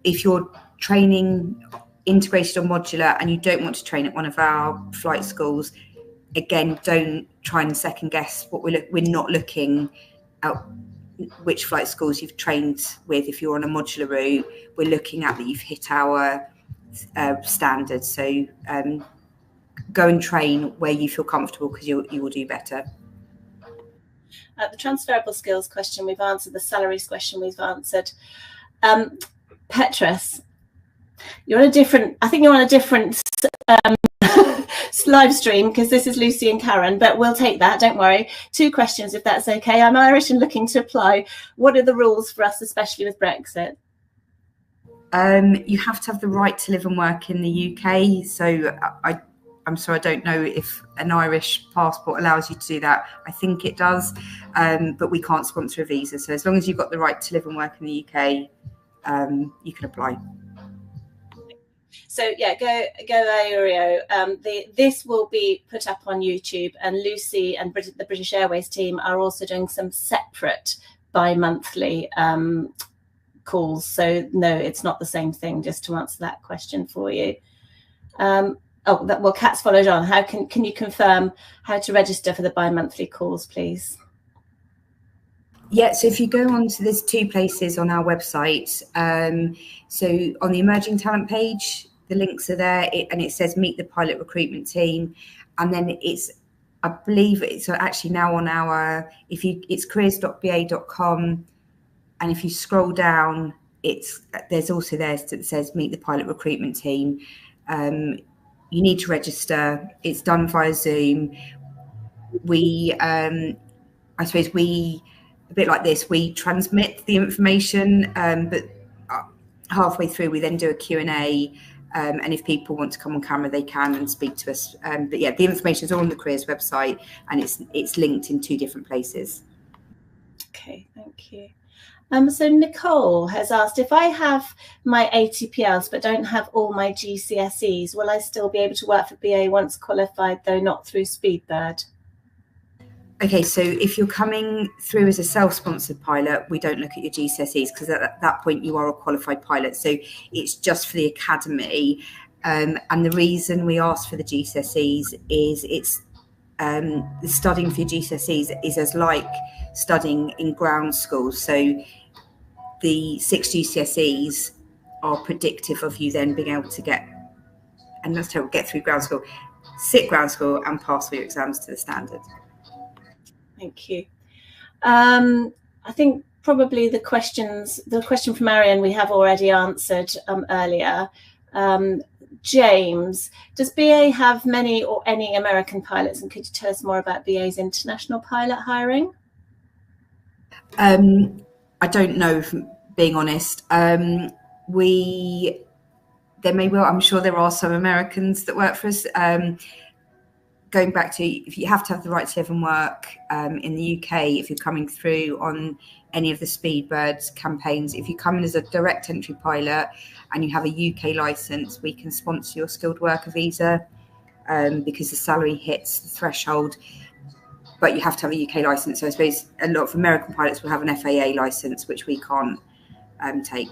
if you're training integrated or modular and you don't want to train at one of our flight schools, again, don't try and second guess what we're not looking at which flight schools you've trained with. If you're on a modular route, we're looking at that you've hit our standards. So go and train where you feel comfortable, because you will do better. The transferable skills question we've answered, the salaries question we've answered. Petrus, you're on a different, I think you're on a different live stream, because this is Lucy and Karen, but we'll take that, don't worry. 2 questions if that's okay. I'm Irish and looking to apply. What are the rules for us, especially with Brexit? You have to have the right to live and work in the UK. So I'm sorry, I don't know if an Irish passport allows you to do that. I think it does, but we can't sponsor a visa. So as long as you've got the right to live and work in the UK, you can apply. So yeah, go Aereo. This will be put up on YouTube, and Lucy and the British Airways team are also doing some separate bi-monthly calls. So no, it's not the same thing, just to answer that question for you. Well, Kat's followed on. How can you confirm how to register for the bi-monthly calls, please? Yeah, so if you go on to, there's 2 places on our website. So on the emerging talent page, the links are there, and it says meet the pilot recruitment team. And then I believe it's actually now on our, it's careers.ba.com. And if you scroll down, there's also there that says meet the pilot recruitment team. You need to register. It's done via Zoom. I suppose a bit like this, we transmit the information, but halfway through we then do a Q&A, and if people want to come on camera, they can and speak to us. But yeah, the information is all on the careers website, and it's linked in 2 different places. Okay, thank you. So Nicole has asked, if I have my ATPLs but don't have all my GCSEs, will I still be able to work for BA once qualified, though not through Speedbird? Okay, so if you're coming through as a self-sponsored pilot, we don't look at your GCSEs, because at that point you are a qualified pilot. So it's just for the academy. And the reason we ask for the GCSEs is it's studying for your GCSEs is as like studying in ground school. So the 6 GCSEs are predictive of you then being able to get through ground school, sit ground school, and pass all your exams to the standard. Thank you. I think probably the question from Marion we have already answered earlier. James, does BA have many or any American pilots, and could you tell us more about BA's international pilot hiring? I don't know, if I'm being honest. There may well, I'm sure there are some Americans that work for us. Going back to, if you have to have the right to live and work in the UK, if you're coming through on any of the Speedbird campaigns, if you come in as a direct entry pilot and you have a UK license, we can sponsor your skilled worker visa because the salary hits the threshold, but you have to have a UK license. So I suppose a lot of American pilots will have an FAA license, which we can't take.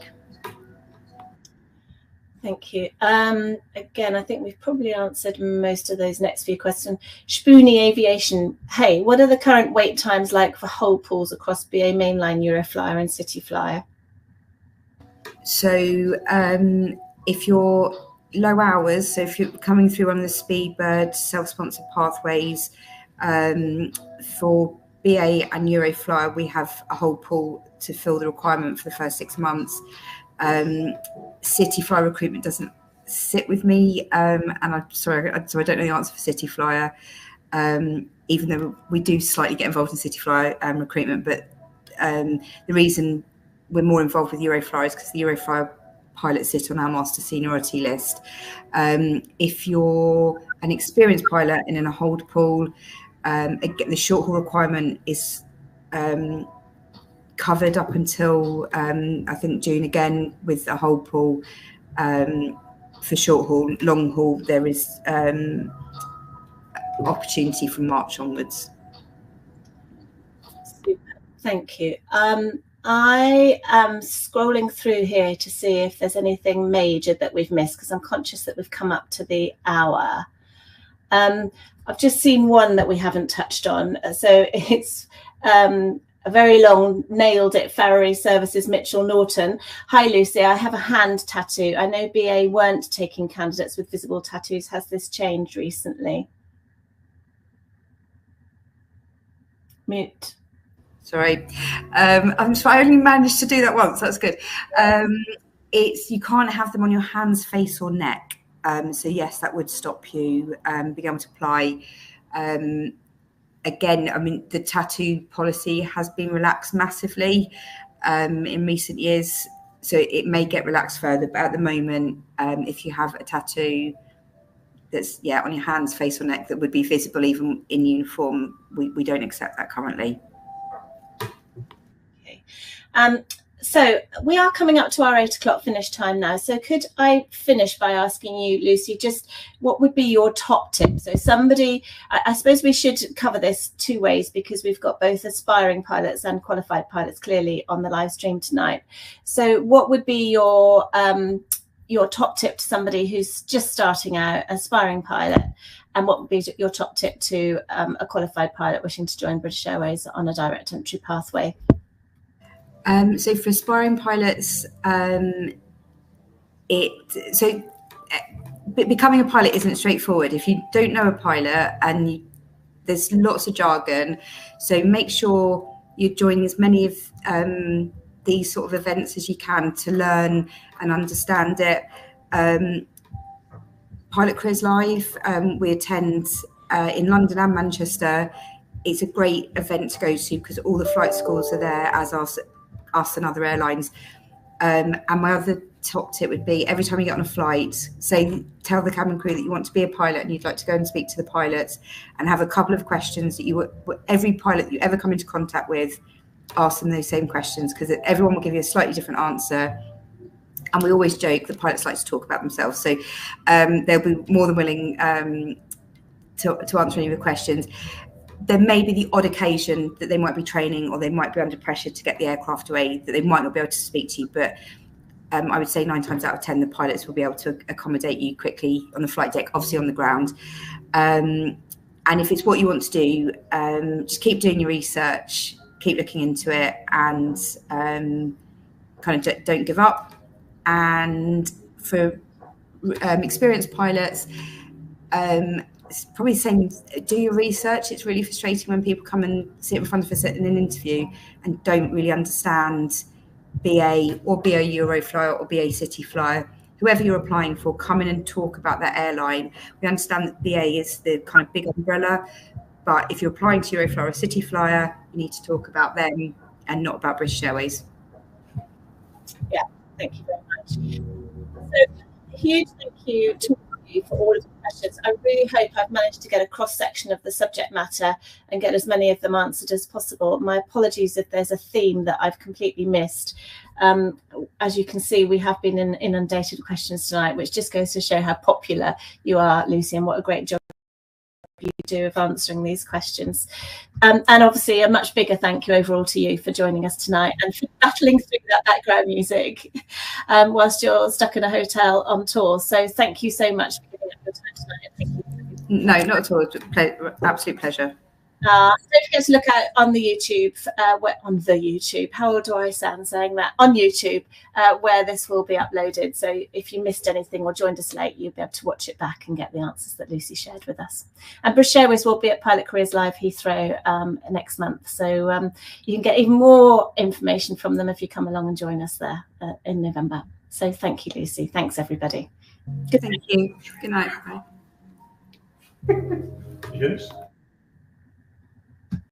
Thank you. Again, I think we've probably answered most of those next few questions. Spoony Aviation, hey, what are the current wait times like for whole pools across BA Mainline, Euroflyer and City Flyer? So if you're low hours, so if you're coming through on the Speedbird self-sponsored pathways, for BA and Euroflyer, we have a whole pool to fill the requirement for the first 6 months. City Flyer recruitment doesn't sit with me, and I'm sorry, so I don't know the answer for City Flyer, even though we do slightly get involved in City Flyer recruitment. But the reason we're more involved with Euroflyer is because the Euroflyer pilots sit on our master seniority list. If you're an experienced pilot and in a hold pool, again, the short haul requirement is covered up until I think June again with a whole pool. For short haul, long haul, there is opportunity from March onwards. Super. Thank you. I am scrolling through here to see if there's anything major that we've missed, because I'm conscious that we've come up to the hour. I've just seen one that we haven't touched on. So it's a very long nailed it Farriery Services Mitchell Norton. Hi Lucy, I have a hand tattoo. I know BA weren't taking candidates with visible tattoos. Has this changed recently? Mute. Sorry, I only managed to do that once. That's good. You can't have them on your hands, face, or neck. So yes, that would stop you being able to apply. Again, I mean, the tattoo policy has been relaxed massively in recent years, so it may get relaxed further. But at the moment, if you have a tattoo that's on your hands, face, or neck that would be visible even in uniform, we don't accept that currently. Okay. So we are coming up to our 8 o'clock finish time now. So could I finish by asking you, Lucy, just what would be your top tip? So somebody, I suppose we should cover this 2 ways, because we've got both aspiring pilots and qualified pilots clearly on the live stream tonight. So what would be your top tip to somebody who's just starting out, aspiring pilot? And what would be your top tip to a qualified pilot wishing to join British Airways on a direct entry pathway? So for aspiring pilots, becoming a pilot isn't straightforward. If you don't know a pilot, and there's lots of jargon, so make sure you're joining as many of these sort of events as you can to learn and understand it. Pilot Careers Live, we attend in London and Manchester. It's a great event to go to because all the flight schools are there, as us and other airlines. And my other top tip would be, every time you get on a flight, tell the cabin crew that you want to be a pilot and you'd like to go and speak to the pilots, and have a couple of questions that every pilot you ever come into contact with, ask them those same questions, because everyone will give you a slightly different answer. And we always joke that pilots like to talk about themselves, so they'll be more than willing to answer any of the questions. There may be the odd occasion that they might be training, or they might be under pressure to get the aircraft away, that they might not be able to speak to you. But I would say 9 times out of 10, the pilots will be able to accommodate you quickly on the flight deck, obviously on the ground. And if it's what you want to do, just keep doing your research, keep looking into it, and kind of don't give up. And for experienced pilots, it's probably the same. Do your research. It's really frustrating when people come and sit in front of us in an interview and don't really understand BA or BA Euroflyer or BA City Flyer. Whoever you're applying for, come in and talk about that airline. We understand that BA is the kind of big umbrella, but if you're applying to Euroflyer or City Flyer, you need to talk about them and not about British Airways. Yeah, thank you very much. So, a huge thank you to you for all of the questions. I really hope I've managed to get a cross section of the subject matter and get as many of them answered as possible. My apologies if there's a theme that I've completely missed. As you can see, we have been inundated with questions tonight, which just goes to show how popular you are, Lucy, and what a great job you do of answering these questions. And obviously a much bigger thank you overall to you for joining us tonight and for battling through that background music whilst you're stuck in a hotel on tour. So thank you so much for giving up your time tonight. Thank you. No, not at all. Absolute pleasure. Don't forget to look out on the YouTube, how old do I sound saying that, on YouTube, where this will be uploaded. So if you missed anything or joined us late, you'll be able to watch it back and get the answers that Lucy shared with us. And British Airways will be at Pilot Careers Live Heathrow next month. So you can get even more information from them if you come along and join us there in November. So thank you, Lucy. Thanks, everybody. Thank you. Good night. Bye. You finished?